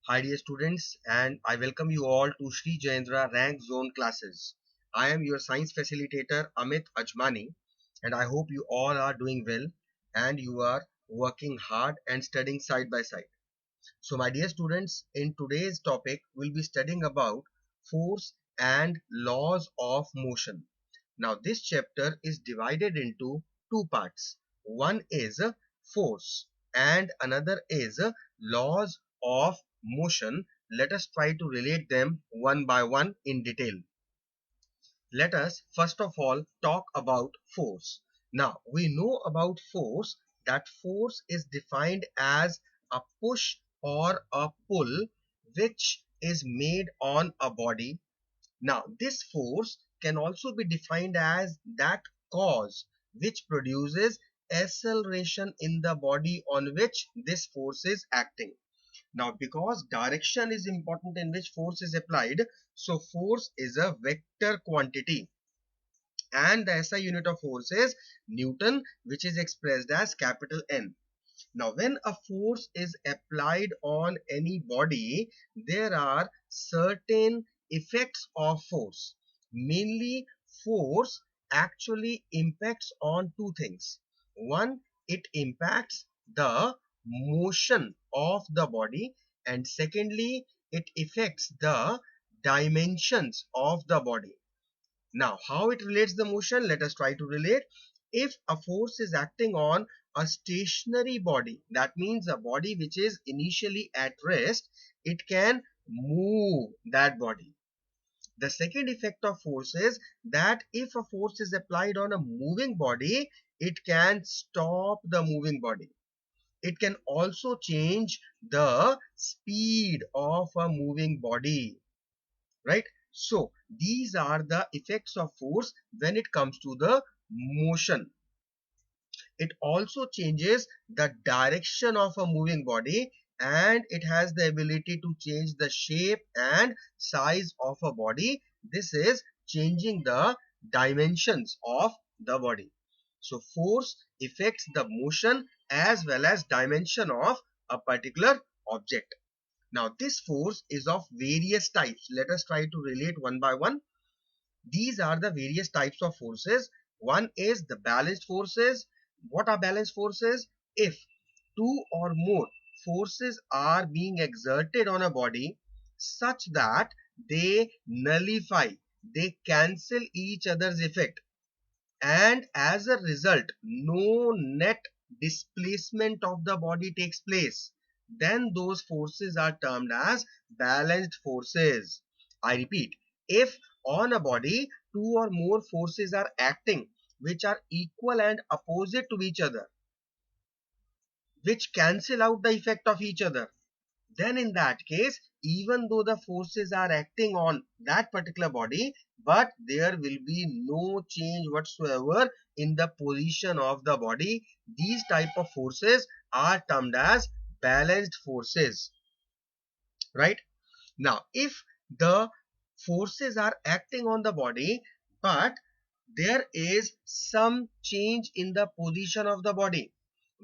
Hi dear students, and I welcome you all to Sri Jayendra Rank Zone classes. I am your science facilitator Amit Ajmani, and I hope you all are doing well and you are working hard and studying side by side. So my dear students, in today's topic we'll be studying about force and laws of motion. Now this chapter is divided into two parts. One is force and another is laws of motion. Let us try to relate them one by one in detail. Let us first of all talk about force. Now we know about force that force is defined as a push or a pull which is made on a body. Now this force can also be defined as that cause which produces acceleration in the body on which this force is acting. Now, because direction is important in which force is applied, so force is a vector quantity and the SI unit of force is Newton, which is expressed as capital N. Now, when a force is applied on any body, there are certain effects of force. Mainly, force actually impacts on two things. One, it impacts the motion of the body, and secondly, it affects the dimensions of the body. Now, how it relates the motion? Let us try to relate. If a force is acting on a stationary body, that means a body which is initially at rest, it can move that body. The second effect of force is that if a force is applied on a moving body, it can stop the moving body. It can also change the speed of a moving body, right? So these are the effects of force when it comes to the motion. It also changes the direction of a moving body, and it has the ability to change the shape and size of a body. This is changing the dimensions of the body. So force affects the motion as well as dimension of a particular object. Now, this force is of various types. Let us try to relate one by one. These are the various types of forces. One is the balanced forces. What are balanced forces? If two or more forces are being exerted on a body such that they nullify, they cancel each other's effect, and as a result no net displacement of the body takes place, then those forces are termed as balanced forces. I repeat, if on a body two or more forces are acting which are equal and opposite to each other, which cancel out the effect of each other, then in that case, even though the forces are acting on that particular body, but there will be no change whatsoever in the position of the body. These type of forces are termed as balanced forces, right? Now, if the forces are acting on the body, but there is some change in the position of the body,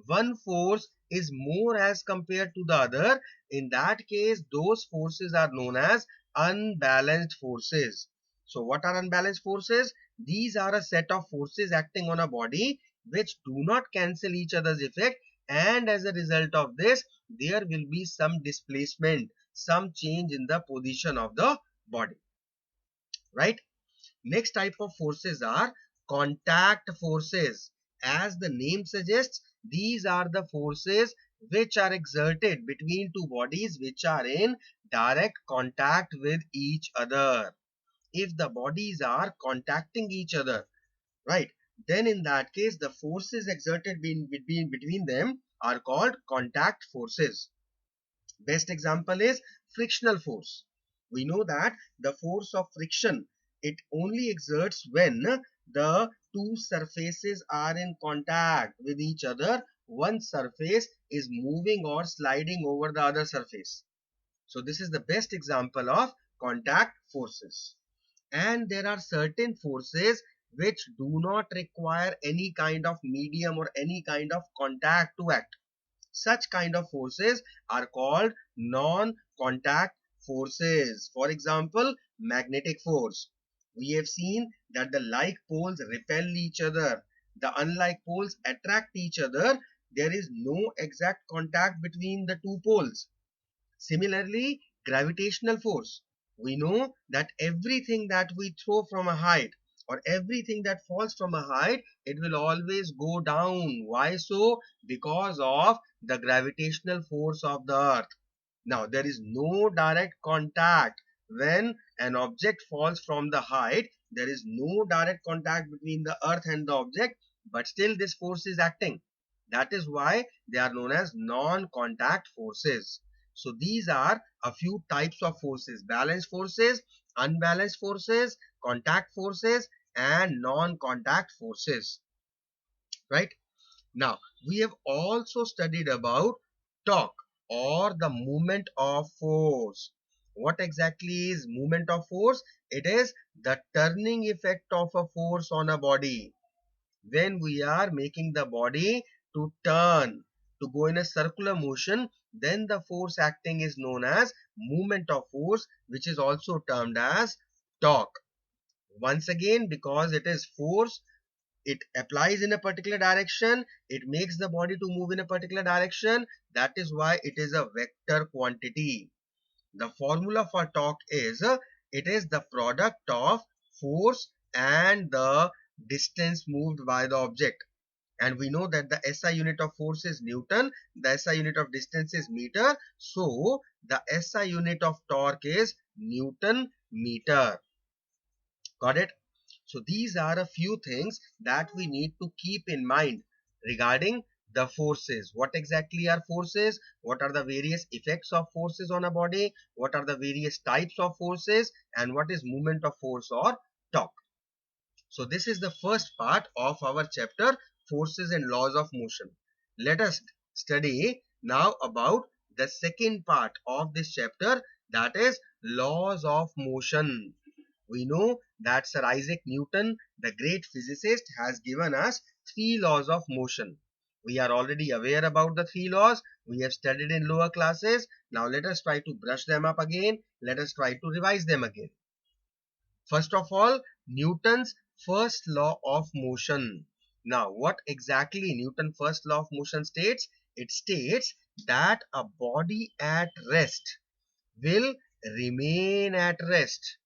one force is more as compared to the other, in that case those forces are known as unbalanced forces. So what are unbalanced forces? These are a set of forces acting on a body which do not cancel each other's effect, and as a result of this there will be some displacement, some change in the position of the body, right? Next type of forces are contact forces. As the name suggests, these are the forces which are exerted between two bodies which are in direct contact with each other. If the bodies are contacting each other, right, then in that case the forces exerted between them are called contact forces. Best example is frictional force. We know that the force of friction, it only exerts when the two surfaces are in contact with each other. One surface is moving or sliding over the other surface. So this is the best example of contact forces. And there are certain forces which do not require any kind of medium or any kind of contact to act. Such kind of forces are called non-contact forces. For example, magnetic force. We have seen that the like poles repel each other. The unlike poles attract each other. There is no exact contact between the two poles. Similarly, gravitational force. We know that everything that we throw from a height or everything that falls from a height, it will always go down. Why so? Because of the gravitational force of the earth. Now, there is no direct contact. When an object falls from the height, there is no direct contact between the earth and the object, but still this force is acting. That is why they are known as non-contact forces. So these are a few types of forces: balanced forces, unbalanced forces, contact forces, and non-contact forces. Right? Now, we have also studied about torque or the movement of force. What exactly is movement of force? It is the turning effect of a force on a body. When we are making the body to turn, to go in a circular motion, then the force acting is known as movement of force, which is also termed as torque. Once again, because it is force, it applies in a particular direction, it makes the body to move in a particular direction. That is why it is a vector quantity. The formula for torque is it is the product of force and the distance moved by the object. And we know that the SI unit of force is Newton, the SI unit of distance is meter. So the SI unit of torque is Newton meter. Got it? So these are a few things that we need to keep in mind regarding the forces. What exactly are forces? What are the various effects of forces on a body? What are the various types of forces? And what is movement of force or torque? So this is the first part of our chapter, forces and laws of motion. Let us study now about the second part of this chapter, that is laws of motion. We know that Sir Isaac Newton, the great physicist, has given us three laws of motion. We are already aware about the three laws. We have studied in lower classes. Now let us try to brush them up again. Let us try to revise them again. First of all, Newton's first law of motion. Now, what exactly Newton's first law of motion states? It states that a body at rest will remain at rest.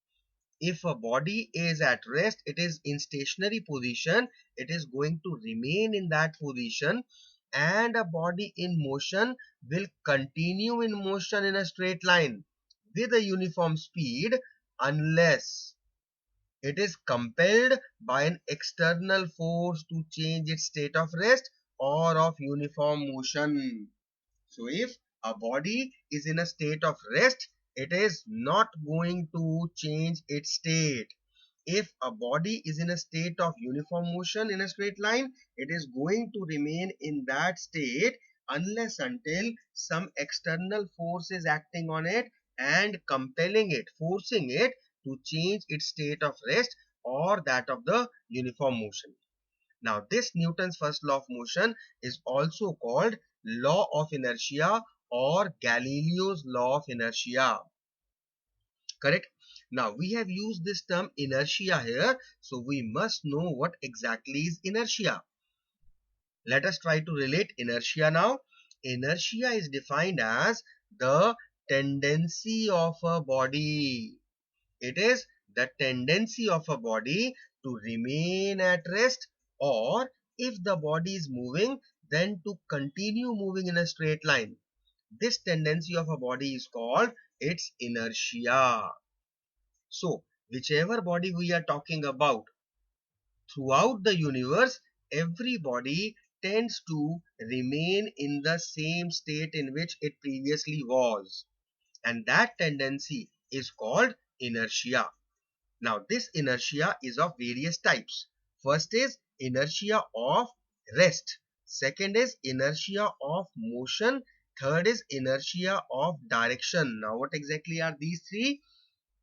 If a body is at rest, it is in stationary position, it is going to remain in that position, and a body in motion will continue in motion in a straight line with a uniform speed unless it is compelled by an external force to change its state of rest or of uniform motion. So if a body is in a state of rest, it is not going to change its state. If a body is in a state of uniform motion in a straight line, it is going to remain in that state unless until some external force is acting on it and compelling it, forcing it to change its state of rest or that of the uniform motion. Now, this Newton's first law of motion is also called law of inertia or Galileo's law of inertia. Correct? Now, we have used this term inertia here, so we must know what exactly is inertia. Let us try to relate inertia now. Inertia is defined as the tendency of a body. It is the tendency of a body to remain at rest, or if the body is moving, then to continue moving in a straight line. This tendency of a body is called its inertia. So, whichever body we are talking about, throughout the universe, every body tends to remain in the same state in which it previously was. And that tendency is called inertia. Now, this inertia is of various types. First is inertia of rest. Second is inertia of motion. Third is inertia of direction. Now, what exactly are these three?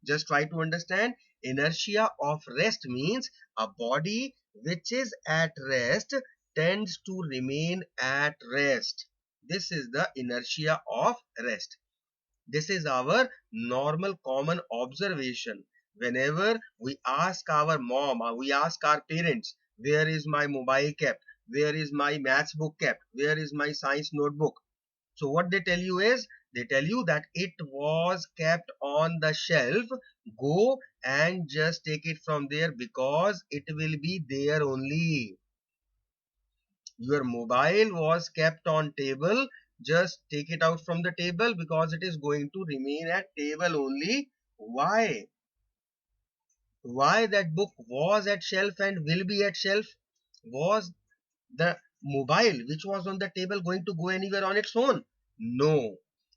Just try to understand. Inertia of rest means a body which is at rest tends to remain at rest. This is the inertia of rest. This is our normal common observation. Whenever we ask our mom or we ask our parents, where is my mobile kept? Where is my maths book kept? Where is my science notebook? So what they tell you is, they tell you that it was kept on the shelf. Go and just take it from there because it will be there only. Your mobile was kept on table. Just take it out from the table because it is going to remain at table only. Why? Why that book was at shelf and will be at shelf? Was the mobile which was on the table going to go anywhere on its own? No.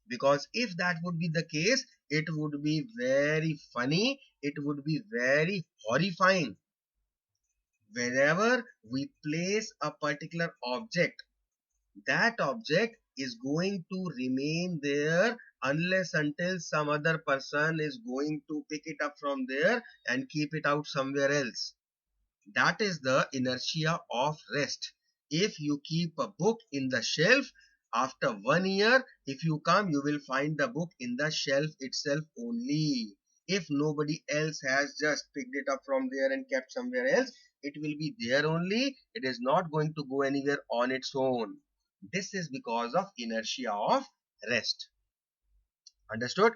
Because if that would be the case, it would be very funny. It would be very horrifying. Wherever we place a particular object, that object is going to remain there unless until some other person is going to pick it up from there and keep it out somewhere else. That is the inertia of rest. If you keep a book in the shelf, after 1 year, if you come, you will find the book in the shelf itself only. If nobody else has just picked it up from there and kept somewhere else, it will be there only. It is not going to go anywhere on its own. This is because of inertia of rest. Understood?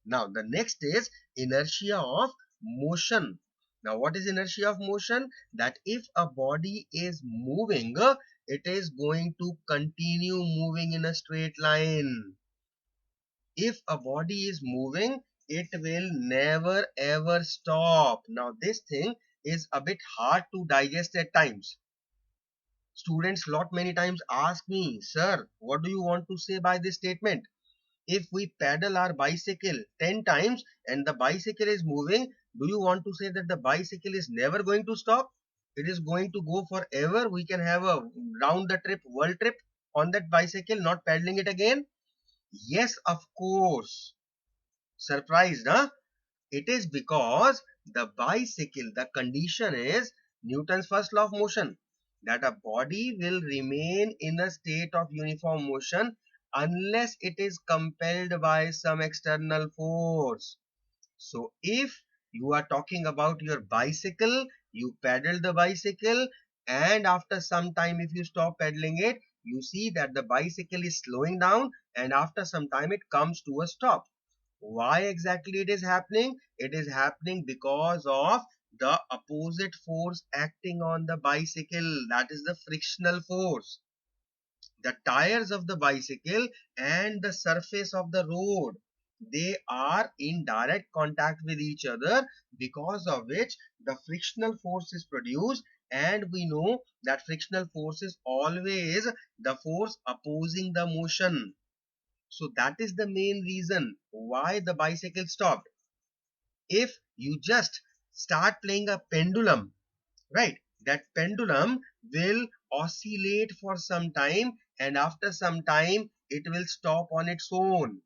Now, the next is inertia of motion. Now, what is inertia of motion? That if a body is moving, it is going to continue moving in a straight line. If a body is moving, it will never ever stop. Now, this thing is a bit hard to digest at times. Students lot many times ask me, sir, what do you want to say by this statement? If we pedal our bicycle 10 times and the bicycle is moving, do you want to say that the bicycle is never going to stop? It is going to go forever. We can have a round the trip, world trip on that bicycle, not pedaling it again. Yes, of course. Surprised, huh? It is because the bicycle, the condition is Newton's first law of motion, that a body will remain in a state of uniform motion unless it is compelled by some external force. So if you are talking about your bicycle, you pedal the bicycle, and after some time if you stop pedaling it, you see that the bicycle is slowing down, and after some time it comes to a stop. Why exactly it is happening? It is happening because of the opposite force acting on the bicycle, that is the frictional force. The tires of the bicycle and the surface of the road, they are in direct contact with each other, because of which the frictional force is produced, and we know that frictional force is always the force opposing the motion. So that is the main reason why the bicycle stopped. If you just start playing a pendulum, right, that pendulum will oscillate for some time, and after some time it will stop on its own.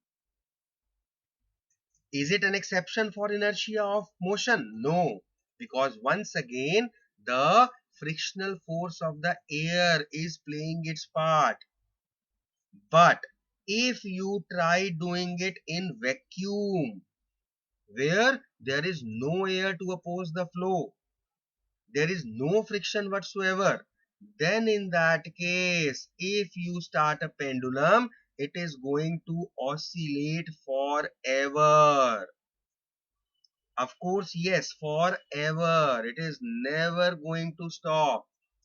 Is it an exception for inertia of motion? No, because once again the frictional force of the air is playing its part. But if you try doing it in vacuum, where there is no air to oppose the flow, there is no friction whatsoever, then in that case, if you start a pendulum, it is going to oscillate forever. Of course, yes, forever. It is never going to stop.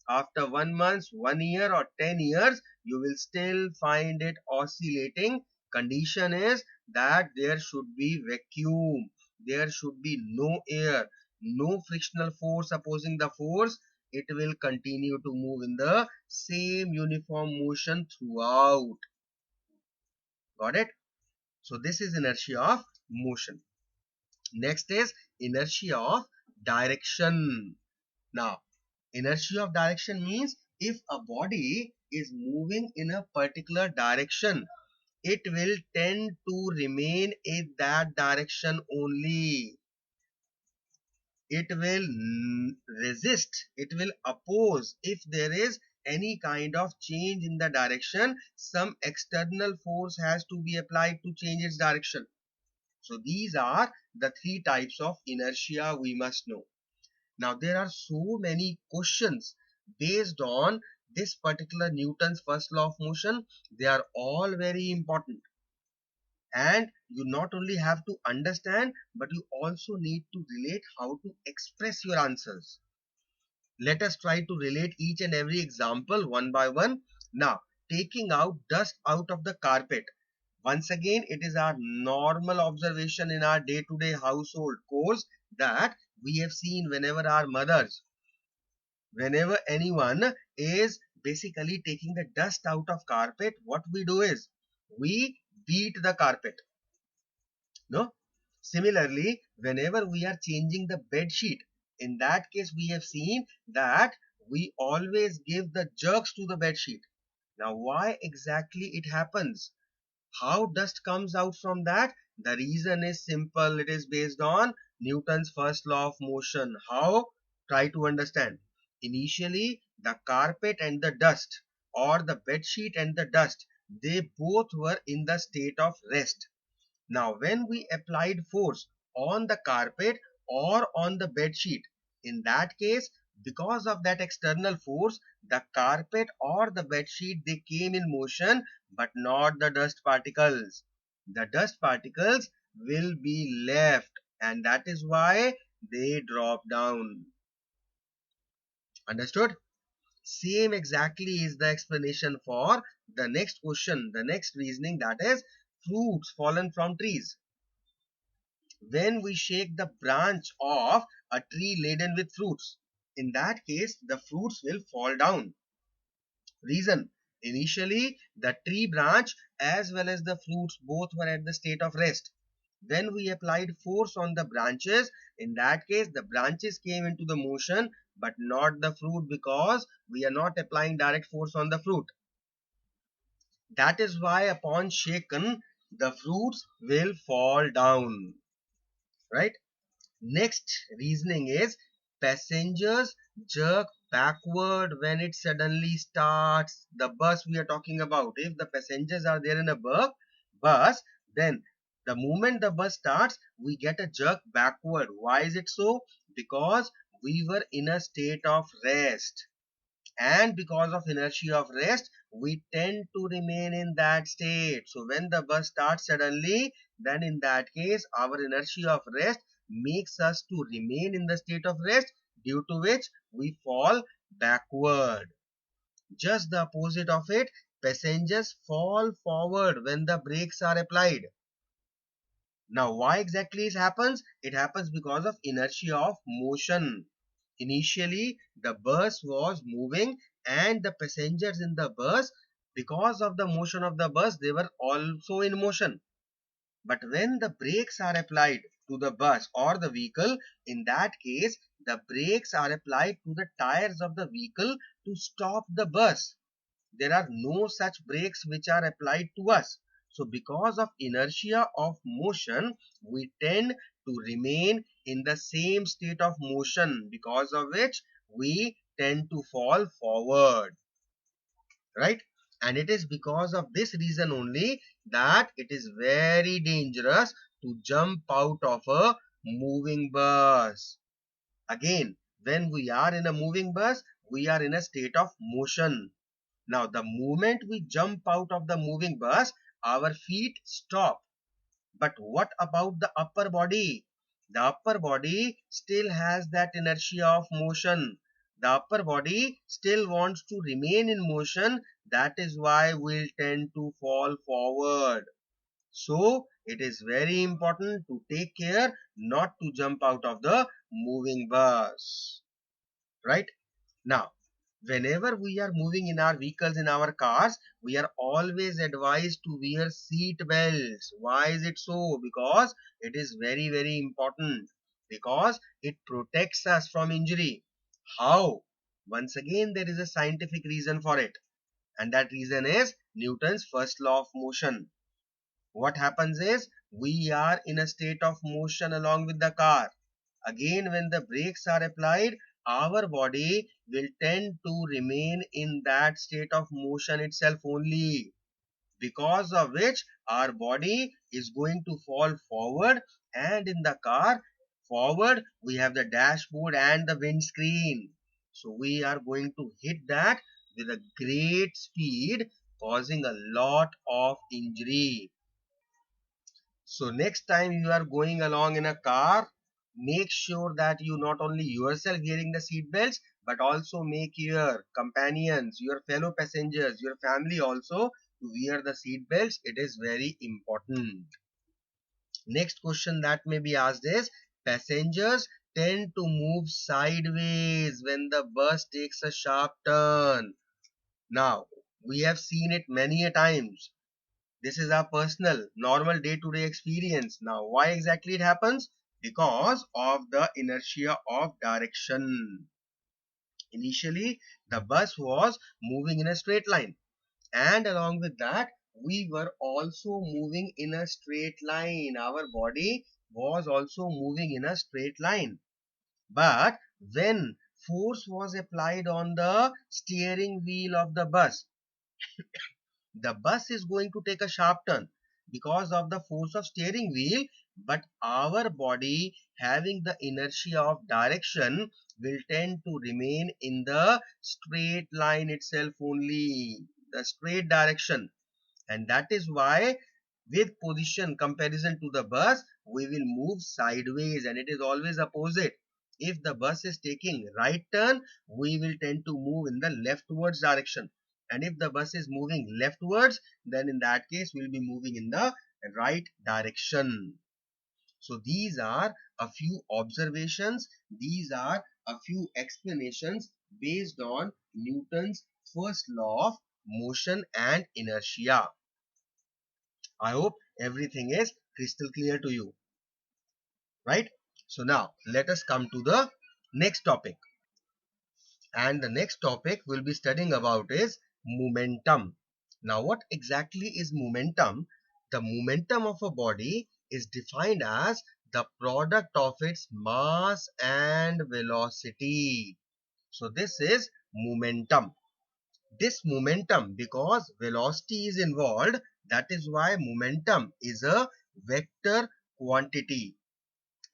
After 1 month, 1 year, or 10 years, you will still find it oscillating. Condition is that there should be vacuum. There should be no air, no frictional force opposing the force. It will continue to move in the same uniform motion throughout. Got it? So this is inertia of motion. Next is inertia of direction. Now, inertia of direction means if a body is moving in a particular direction, it will tend to remain in that direction only. It will resist, it will oppose if there is any kind of change in the direction, some external force has to be applied to change its direction. So these are the three types of inertia we must know. Now there are so many questions based on this particular Newton's first law of motion. They are all very important, and you not only have to understand, but you also need to relate how to express your answers. Let us try to relate each and every example one by one. Now, taking out dust out of the carpet. Once again, it is our normal observation in our day-to-day household chores that we have seen whenever our mothers, whenever anyone is basically taking the dust out of carpet, what we do is we beat the carpet. No? Similarly, whenever we are changing the bed sheet, in that case we have seen that we always give the jerks to the bed sheet. Now why exactly it happens? How dust comes out from that? The reason is simple. It is based on Newton's first law of motion. How? Try to understand. Initially, the carpet and the dust, or the bed sheet and the dust, they both were in the state of rest. Now, when we applied force on the carpet or on the bed sheet, in that case, because of that external force, the carpet or the bed sheet, they came in motion, but not the dust particles. The dust particles will be left, and that is why they drop down. Understood? Same exactly is the explanation for the next question, the next reasoning, that is fruits fallen from trees. When we shake the branch of a tree laden with fruits, in that case the fruits will fall down. Reason: initially the tree branch as well as the fruits both were at the state of rest. When we applied force on the branches, in that case the branches came into the motion, but not the fruit, because we are not applying direct force on the fruit. That is why upon shaken the fruits will fall down, right? Next reasoning is passengers jerk backward when it suddenly starts. The bus we are talking about. If the passengers are there in a bus, then the moment the bus starts, we get a jerk backward. Why is it so? Because we were in a state of rest. And because of inertia of rest, we tend to remain in that state. So when the bus starts suddenly, then in that case our inertia of rest makes us to remain in the state of rest, due to which we fall backward. Just the opposite of it, passengers fall forward when the brakes are applied. Now why exactly it happens? It happens because of inertia of motion. Initially, the bus was moving and the passengers in the bus, because of the motion of the bus, they were also in motion. But when the brakes are applied to the bus or the vehicle, in that case, the brakes are applied to the tires of the vehicle to stop the bus. There are no such brakes which are applied to us. So because of inertia of motion, we tend to remain in the same state of motion, because of which we tend to fall forward, right? And it is because of this reason only that it is very dangerous to jump out of a moving bus. Again, when we are in a moving bus, we are in a state of motion. Now, the moment we jump out of the moving bus, our feet stop. But what about the upper body? The upper body still has that inertia of motion. The upper body still wants to remain in motion. That is why we'll tend to fall forward. So, it is very important to take care not to jump out of the moving bus. Right? Now, whenever we are moving in our vehicles, in our cars, we are always advised to wear seat belts. Why is it so? Because it is very, very important. Because it protects us from injury. How? Once again, there is a scientific reason for it. And that reason is Newton's first law of motion. What happens is we are in a state of motion along with the car. Again, when the brakes are applied, our body will tend to remain in that state of motion itself only, because of which our body is going to fall forward. And in the car, forward we have the dashboard and the windscreen, so we are going to hit that with a great speed, causing a lot of injury. So next time you are going along in a car, make sure that you not only yourself wearing the seat belts, but also make your companions, your fellow passengers, your family also to wear the seat belts. It is very important. Next question that may be asked is, passengers tend to move sideways when the bus takes a sharp turn. Now, we have seen it many a times. This is our personal, normal day-to-day experience. Now, why exactly it happens? Because of the inertia of direction. Initially, the bus was moving in a straight line, and along with that, we were also moving in a straight line. Our body was also moving in a straight line. But when force was applied on the steering wheel of the bus is going to take a sharp turn because of the force of steering wheel, but our body, having the inertia of direction, will tend to remain in the straight line itself only, the straight direction. And that is why, with position comparison to the bus, we will move sideways, and it is always opposite. If the bus is taking right turn, we will tend to move in the leftwards direction, and if the bus is moving leftwards, then in that case we will be moving in the right direction. So these are a few observations, these are a few explanations based on Newton's first law of motion and inertia. I hope everything is crystal clear to you, right? So now let us come to the next topic. And the next topic we'll be studying about is momentum. Now, what exactly is momentum? The momentum of a body is defined as the product of its mass and velocity. So this is momentum. This momentum, because velocity is involved, that is why momentum is a vector quantity.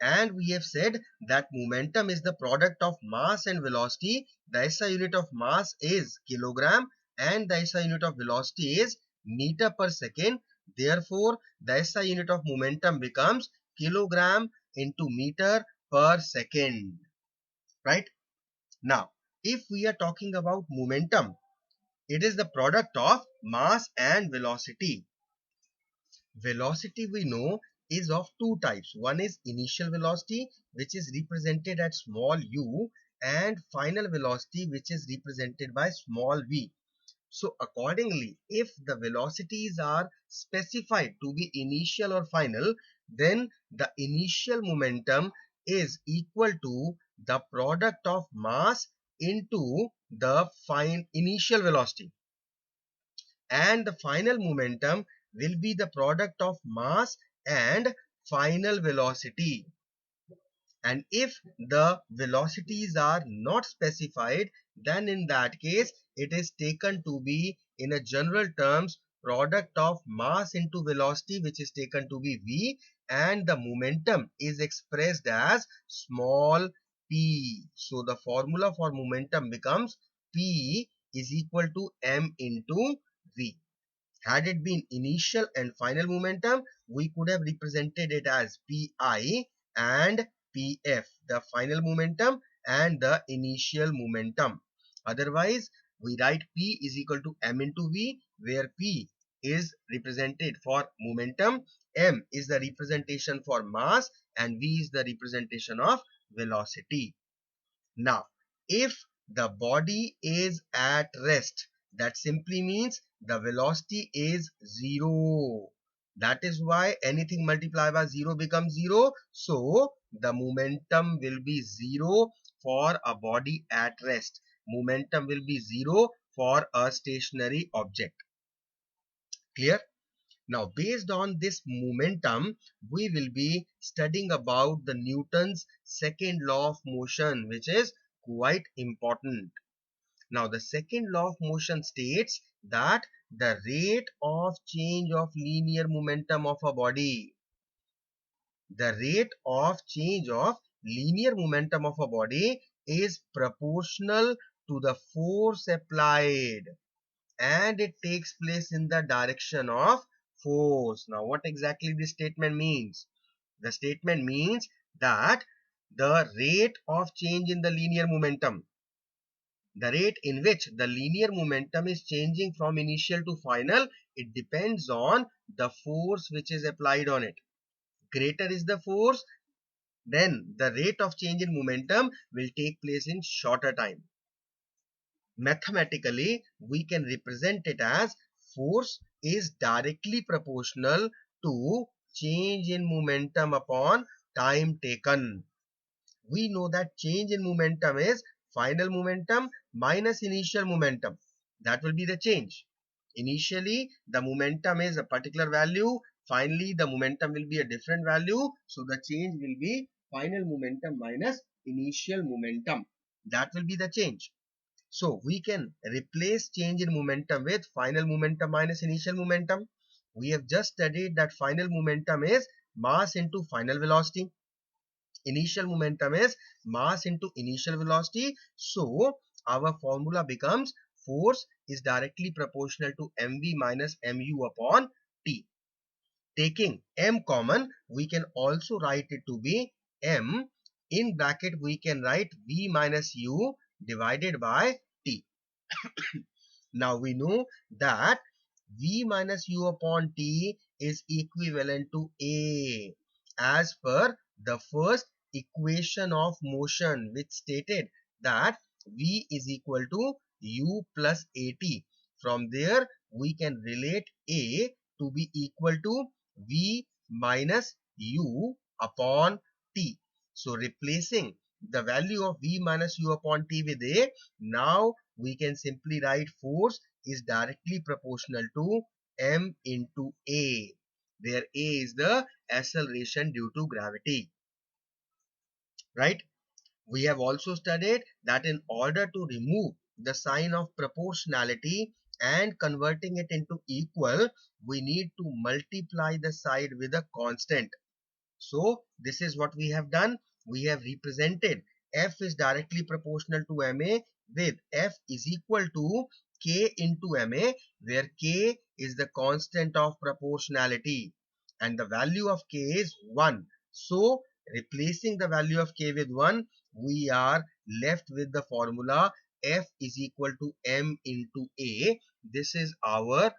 And we have said that momentum is the product of mass and velocity. The SI unit of mass is kilogram and the SI unit of velocity is meter per second. Therefore, the SI unit of momentum becomes kilogram into meter per second. Right? Now, if we are talking about momentum, it is the product of mass and velocity. Velocity, we know, is of two types. One is initial velocity, which is represented at small u, and final velocity, which is represented by small v. So accordingly, if the velocities are specified to be initial or final, then the initial momentum is equal to the product of mass into the initial velocity, and the final momentum will be the product of mass and final velocity. And if the velocities are not specified, then in that case it is taken to be, in a general terms, product of mass into velocity, which is taken to be v, and the momentum is expressed as small p. So the formula for momentum becomes p is equal to m into v. Had it been initial and final momentum, we could have represented it as Pi and Pf, the final momentum and the initial momentum. Otherwise, we write P is equal to m into V, where P is represented for momentum, m is the representation for mass, and V is the representation of velocity. Now, if the body is at rest, that simply means the velocity is zero. That is why anything multiplied by 0 becomes 0. So, the momentum will be 0 for a body at rest. Momentum will be 0 for a stationary object. Clear? Now, based on this momentum, we will be studying about the Newton's second law of motion, which is quite important. Now, the second law of motion states that the rate of change of linear momentum of a body, the rate of change of linear momentum of a body is proportional to the force applied, and it takes place in the direction of force. Now, what exactly this statement means? The statement means that the rate of change in the linear momentum, the rate in which the linear momentum is changing from initial to final, it depends on the force which is applied on it. Greater is the force, then the rate of change in momentum will take place in shorter time. Mathematically, we can represent it as force is directly proportional to change in momentum upon time taken. We know that change in momentum is final momentum minus initial momentum. That will be the change. Initially, the momentum is a particular value. Finally, the momentum will be a different value. So, the change will be final momentum minus initial momentum. That will be the change. So, we can replace change in momentum with final momentum minus initial momentum. We have just studied that final momentum is mass into final velocity. Initial momentum is mass into initial velocity. So our formula becomes force is directly proportional to mv minus mu upon t. Taking m common, we can also write it to be m. In bracket, we can write v minus u divided by t. Now we know that v minus u upon t is equivalent to a, as per the first equation of motion, which stated that v is equal to u plus at. From there, we can relate a to be equal to v minus u upon t. So replacing the value of v minus u upon t with a, now we can simply write force is directly proportional to m into a, where a is the acceleration due to gravity. Right? We have also studied that in order to remove the sign of proportionality and converting it into equal, we need to multiply the side with a constant. So this is what we have done. We have represented f is directly proportional to ma with f is equal to k into ma, where k is the constant of proportionality and the value of k is 1. So replacing the value of k with 1, we are left with the formula f is equal to m into a. This is our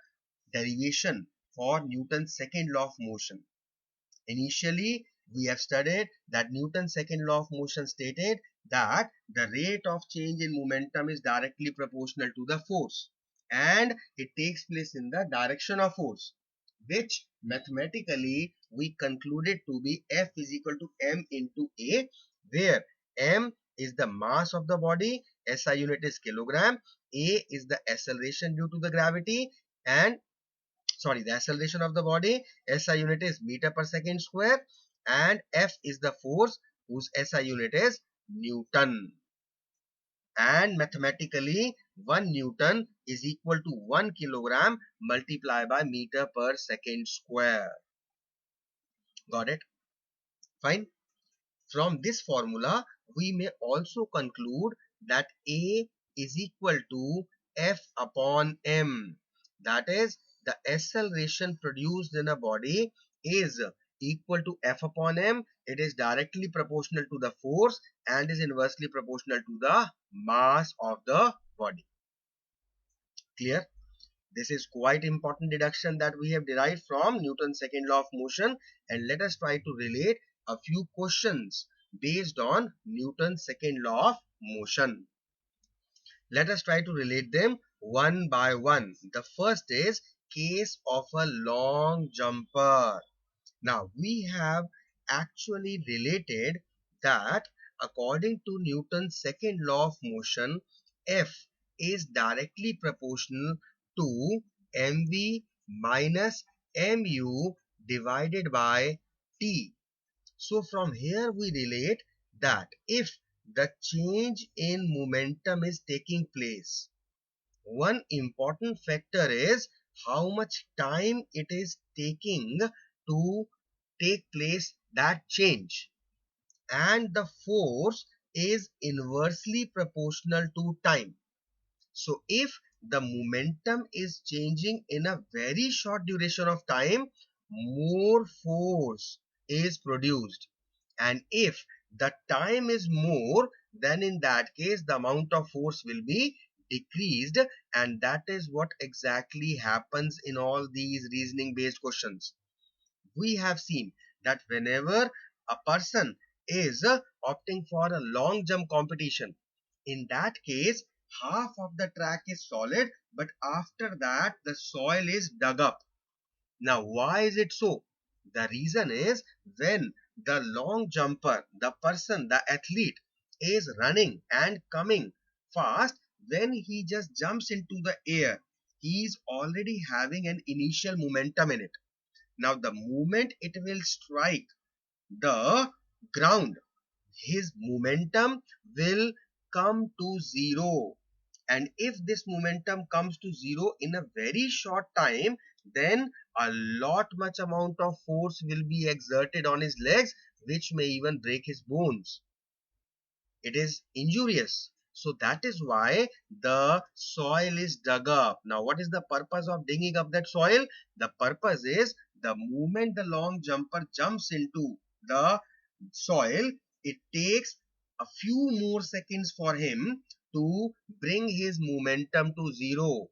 derivation for Newton's second law of motion. Initially, we have studied that Newton's second law of motion stated that the rate of change in momentum is directly proportional to the force, and it takes place in the direction of force, which mathematically we concluded to be F is equal to m into a, where m is the mass of the body, SI unit is kilogram, a is the acceleration due to the gravity, and the acceleration of the body, SI unit is meter per second square, and F is the force whose SI unit is Newton. And mathematically, 1 Newton is equal to 1 kilogram multiplied by meter per second square. Got it? Fine. From this formula, we may also conclude that A is equal to F upon m. That is, the acceleration produced in a body is equal to F upon m. It is directly proportional to the force and is inversely proportional to the mass of the body. Clear? This is quite important deduction that we have derived from Newton's second law of motion, and let us try to relate a few questions based on Newton's second law of motion. Let us try to relate them one by one. The first is case of a long jumper. Now we have actually related that according to Newton's second law of motion, F is directly proportional to mv minus mu divided by t. So from here we relate that if the change in momentum is taking place. One important factor is how much time it is taking to take place that change, and the force is inversely proportional to time. So if the momentum is changing in a very short duration of time, more force is produced. And if the time is more, then in that case, the amount of force will be decreased. And that is what exactly happens in all these reasoning based questions. We have seen that whenever a person is opting for a long jump competition, in that case, half of the track is solid, but after that, the soil is dug up. Now, why is it so? The reason is when the long jumper, the person, the athlete is running and coming fast, when he just jumps into the air, he is already having an initial momentum in it. Now, the moment it will strike the ground, his momentum will come to zero. And if this momentum comes to zero in a very short time, then a lot much amount of force will be exerted on his legs, which may even break his bones. It is injurious. So that is why the soil is dug up. Now, what is the purpose of digging up that soil? The purpose is the moment the long jumper jumps into the soil, it takes a few more seconds for him to bring his momentum to zero.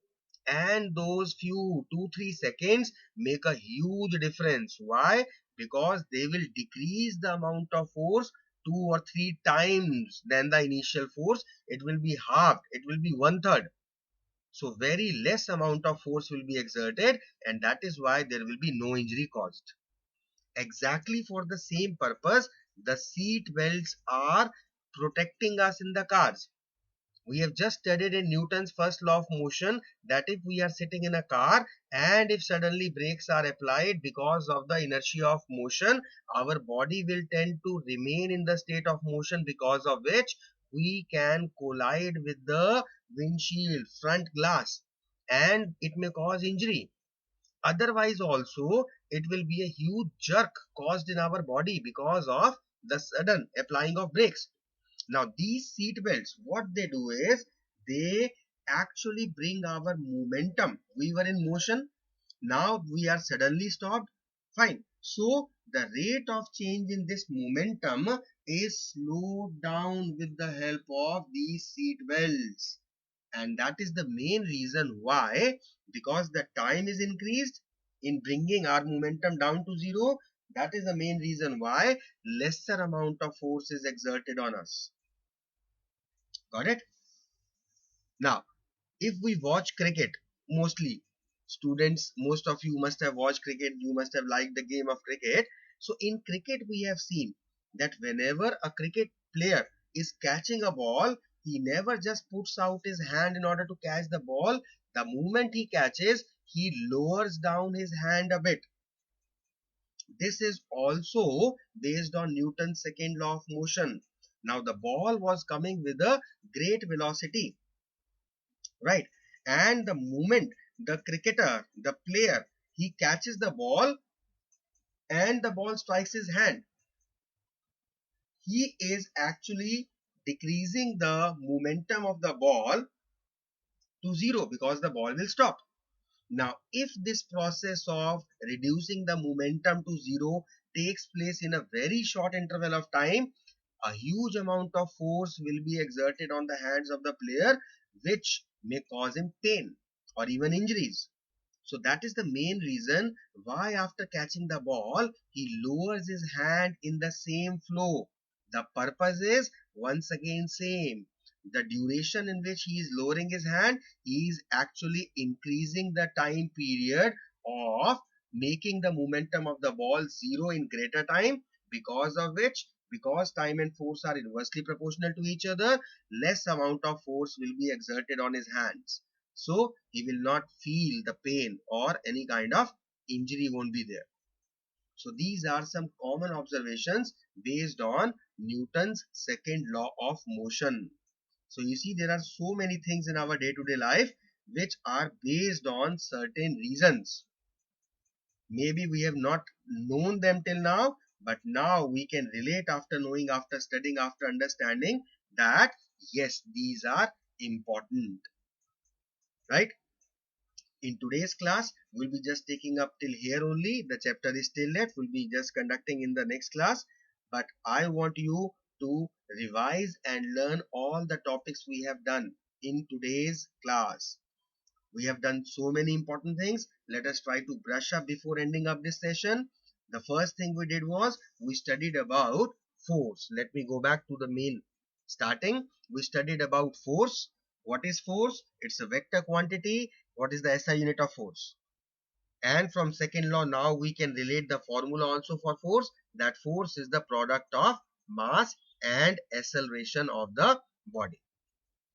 And those few 2-3 seconds make a huge difference. Why? Because they will decrease the amount of force 2 or 3 times than the initial force. It will be halved, it will be one third. So very less amount of force will be exerted, and that is why there will be no injury caused. Exactly for the same purpose, the seat belts are protecting us in the cars. We have just studied in Newton's first law of motion that if we are sitting in a car and if suddenly brakes are applied because of the inertia of motion, our body will tend to remain in the state of motion, because of which we can collide with the windshield front glass and it may cause injury. Otherwise also, it will be a huge jerk caused in our body because of the sudden applying of brakes. Now, these seat belts, what they do is they actually bring our momentum. We were in motion, now we are suddenly stopped. Fine. So, the rate of change in this momentum is slowed down with the help of these seat belts. And that is the main reason why, because the time is increased in bringing our momentum down to zero. That is the main reason why lesser amount of force is exerted on us. Got it? Now, if we watch cricket, mostly students, most of you must have watched cricket, you must have liked the game of cricket. So in cricket, we have seen that whenever a cricket player is catching a ball, he never just puts out his hand in order to catch the ball. The moment he catches, he lowers down his hand a bit. This is also based on Newton's second law of motion. Now the ball was coming with a great velocity, right? And the moment the cricketer, the player, he catches the ball and the ball strikes his hand, he is actually decreasing the momentum of the ball to zero because the ball will stop. Now, if this process of reducing the momentum to zero takes place in a very short interval of time, a huge amount of force will be exerted on the hands of the player, which may cause him pain or even injuries. So that is the main reason why after catching the ball, he lowers his hand in the same flow. The purpose is once again same. The duration in which he is lowering his hand, he is actually increasing the time period of making the momentum of the ball zero in greater time, because of which, because time and force are inversely proportional to each other, less amount of force will be exerted on his hands. So he will not feel the pain or any kind of injury won't be there. So these are some common observations based on Newton's second law of motion. So you see, there are so many things in our day-to-day life which are based on certain reasons. Maybe we have not known them till now, but now we can relate after knowing, after studying, after understanding that yes, these are important, right? In today's class, we'll be just taking up till here only. The chapter is still left. We'll be just conducting in the next class. But I want you to revise and learn all the topics we have done in today's class. We have done so many important things. Let us try to brush up before ending up this session. The first thing we did was we studied about force. Let me go back to the main starting. We studied about force. What is force? It's a vector quantity. What is the SI unit of force? And from second law, now we can relate the formula also for force. That force is the product of mass and acceleration of the body.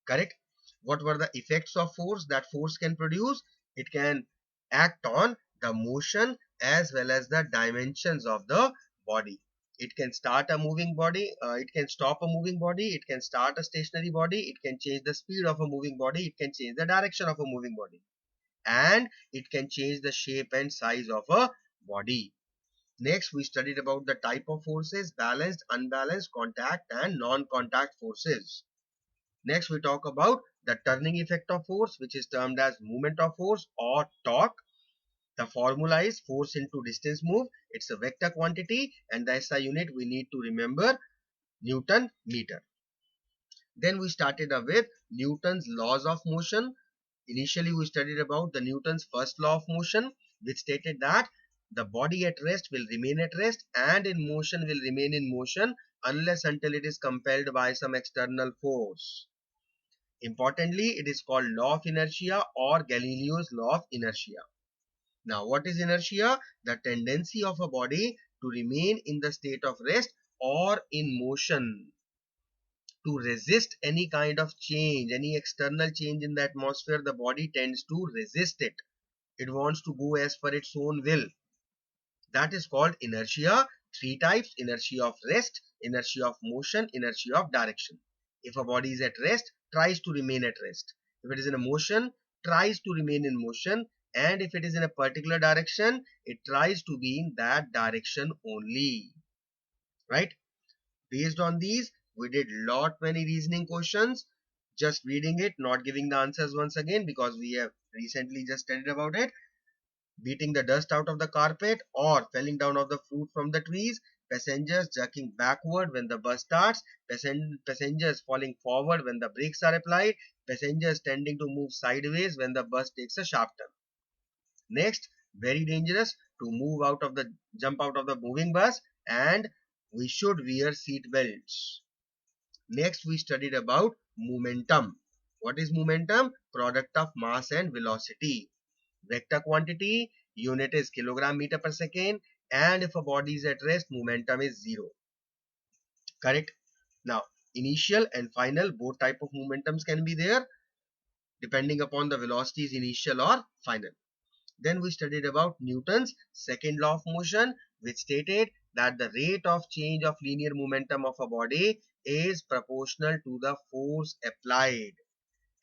Correct? What were the effects of force that force can produce? It can act on the motion as well as the dimensions of the body. It can start a moving body, it can stop a moving body, it can start a stationary body, it can change the speed of a moving body, it can change the direction of a moving body, and it can change the shape and size of a body. Next, we studied about the type of forces: balanced, unbalanced, contact and non-contact forces. Next, we talk about the turning effect of force, which is termed as moment of force or torque. The formula is force into distance moved. It's a vector quantity, and the SI unit we need to remember, Newton meter. Then we started up with Newton's laws of motion. Initially, we studied about the Newton's first law of motion, which stated that the body at rest will remain at rest and in motion will remain in motion unless until it is compelled by some external force. Importantly, it is called law of inertia or Galileo's law of inertia. Now, what is inertia? The tendency of a body to remain in the state of rest or in motion, to resist any kind of change, any external change in the atmosphere. The body tends to resist it. It wants to go as per its own will. That is called inertia. Three types: inertia of rest, inertia of motion, inertia of direction. If a body is at rest, tries to remain at rest. If it is in a motion, tries to remain in motion. And if it is in a particular direction, it tries to be in that direction only. Right? Based on these, we did lot many reasoning questions. Just reading it, not giving the answers once again because we have recently just studied about it. Beating the dust out of the carpet or falling down of the fruit from the trees, passengers jerking backward when the bus starts, passengers falling forward when the brakes are applied, passengers tending to move sideways when the bus takes a sharp turn. Next, very dangerous to jump out of the moving bus, and we should wear seat belts. Next, we studied about momentum. What is momentum? Product of mass and velocity. Vector quantity, unit is kilogram meter per second, and if a body is at rest, momentum is zero. Correct? Now, initial and final, both type of momentums can be there depending upon the velocity is initial or final. Then we studied about Newton's second law of motion, which stated that the rate of change of linear momentum of a body is proportional to the force applied,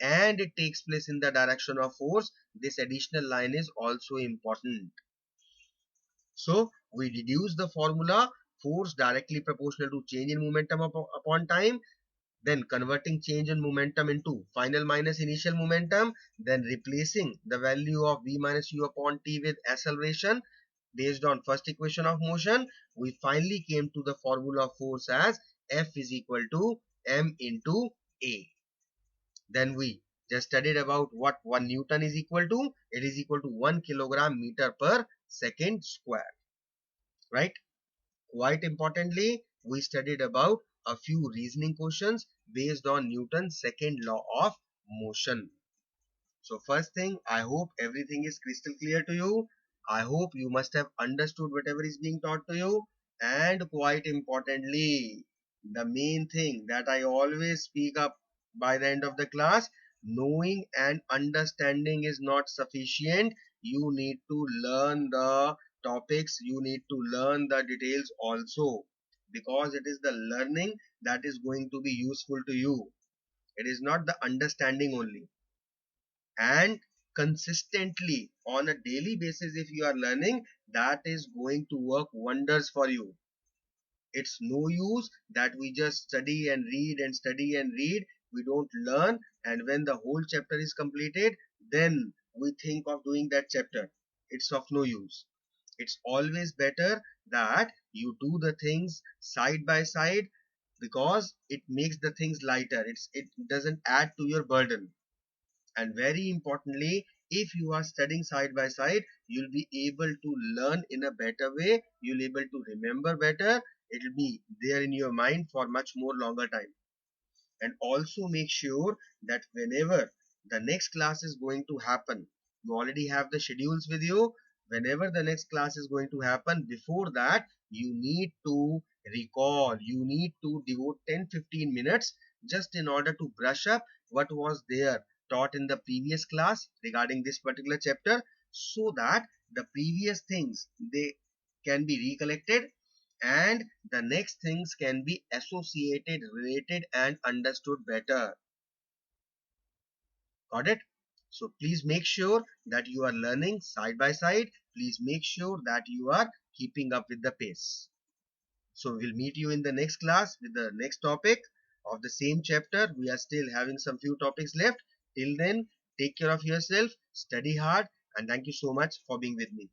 and it takes place in the direction of force. This additional line is also important. So we deduce the formula: force directly proportional to change in momentum upon time, then converting change in momentum into final minus initial momentum, then replacing the value of v minus u upon t with acceleration based on first equation of motion. We finally came to the formula of force as F is equal to m into a. Then we just studied about what 1 Newton is equal to. It is equal to 1 kilogram meter per second square. Right? Quite importantly, we studied about a few reasoning questions based on Newton's second law of motion. So first thing, I hope everything is crystal clear to you. I hope you must have understood whatever is being taught to you. And quite importantly, the main thing that I always speak up by the end of the class: knowing and understanding is not sufficient. You need to learn the topics, you need to learn the details also, because it is the learning that is going to be useful to you. It is not the understanding only. And consistently on a daily basis, if you are learning, that is going to work wonders for you. It's no use that we just study and read and study and read. We don't learn, and when the whole chapter is completed, then we think of doing that chapter. It's of no use. It's always better that you do the things side by side, because it makes the things lighter. It doesn't add to your burden. And very importantly, if you are studying side by side, you'll be able to learn in a better way. You'll be able to remember better. It'll be there in your mind for much more longer time. And also make sure that whenever the next class is going to happen, you already have the schedules with you. Whenever the next class is going to happen, before that, you need to recall, you need to devote 10-15 minutes just in order to brush up what was there taught in the previous class regarding this particular chapter, so that the previous things, they can be recollected, and the next things can be associated, related, and understood better. Got it? So please make sure that you are learning side by side. Please make sure that you are keeping up with the pace. So we'll meet you in the next class with the next topic of the same chapter. We are still having some few topics left. Till then, take care of yourself, study hard, and thank you so much for being with me.